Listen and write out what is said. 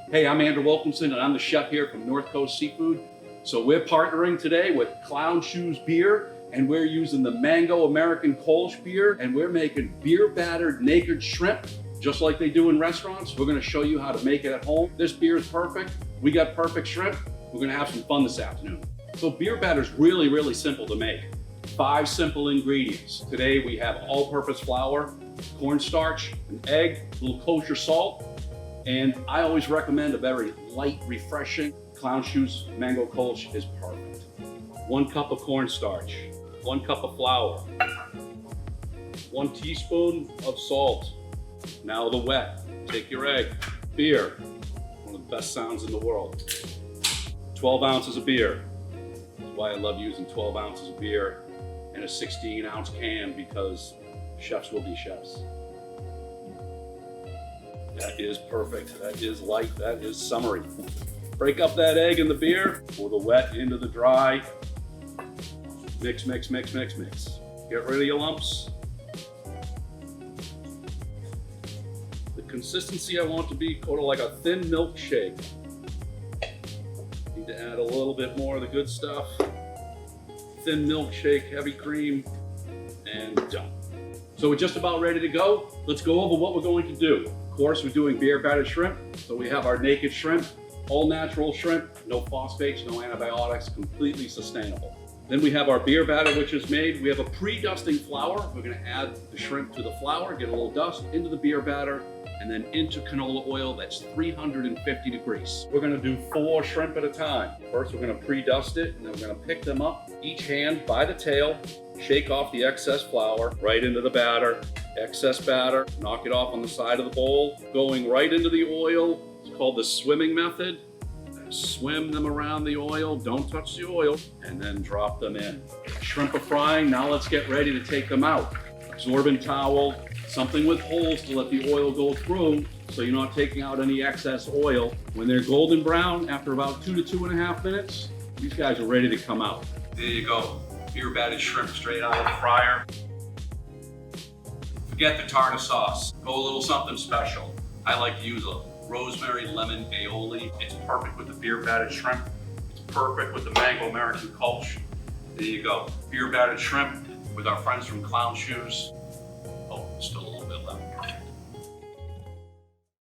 Hey, I'm Andrew Wilkinson, and I'm the chef here from North Coast Seafood. So we're partnering today with Clown Shoes Beer, and we're using the Mango American Kolsch beer, and we're making beer battered naked shrimp, just like they do in restaurants. We're gonna show you how to make it at home. This beer is perfect. We got perfect shrimp. We're gonna have some fun this afternoon. So beer batter is really, really simple to make. 5 simple ingredients. Today we have all-purpose flour, cornstarch, an egg, a little kosher salt, and I always recommend a very light, refreshing Clown Shoes Mango Kolsch is perfect. 1 cup of cornstarch, 1 cup of flour, 1 teaspoon of salt. Now the wet. Take your egg. Beer, one of the best sounds in the world. 12 ounces of beer. That's why I love using 12 ounces of beer in a 16-ounce can, because chefs will be chefs. That is perfect. That is light. That is summery. Break up that egg in the beer, pour the wet into the dry. Mix, mix, mix, mix, mix. Get rid of your lumps. The consistency I want to be sort of like a thin milkshake. Need to add a little bit more of the good stuff. Thin milkshake, heavy cream, and done. So we're just about ready to go. Let's go over what we're going to do. Of course, we're doing beer battered shrimp. So we have our naked shrimp, all natural shrimp, no phosphates, no antibiotics, completely sustainable. Then we have our beer batter, which is made. We have a pre-dusting flour. We're gonna add the shrimp to the flour, get a little dust into the beer batter, and then into canola oil that's 350 degrees. We're gonna do 4 shrimp at a time. First, we're gonna pre-dust it, and then we're gonna pick them up, each hand by the tail, shake off the excess flour, right into the batter, excess batter, knock it off on the side of the bowl, going right into the oil. It's called the swimming method. Swim them around the oil, don't touch the oil, and then drop them in. Shrimp are frying, now let's get ready to take them out. Absorbent towel, something with holes to let the oil go through so you're not taking out any excess oil. When they're golden brown, after about 2 to 2.5 minutes, these guys are ready to come out. There you go, beer battered shrimp straight out of the fryer. Forget the tartar sauce, go a little something special. I like to use a Rosemary Lemon Aioli. It's perfect with the beer battered shrimp. It's perfect with the Mango American Kolsch. There you go. Beer battered shrimp with our friends from Clown Shoes. Oh, still a